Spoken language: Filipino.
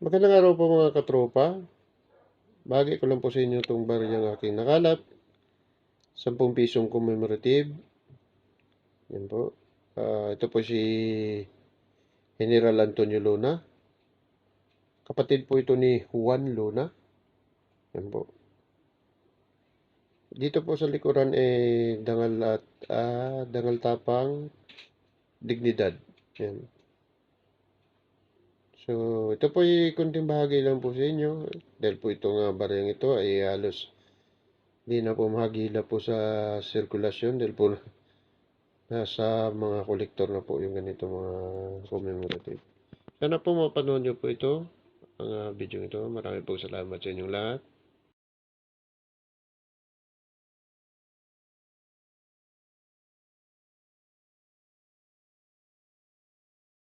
Magandang araw po mga katropa. Bagay ko lang po sa inyo itong bariyang aking nakalap. 10 pisong commemorative. Yan po. Ito po si General Antonio Luna. Kapatid po ito ni Juan Luna. Yan po. Dito po sa likuran dangal at dangal tapang dignidad. Yan. So, ito po ay kunting bahagi lang po sa inyo. Dahil po itong bariyang ito ay halos hindi na po mahagila po sa sirkulasyon dahil po nasa mga kolektor na po yung ganito mga commemorative. Sana po mapanood nyo po ito, ang video ito. Marami po salamat sa inyong lahat.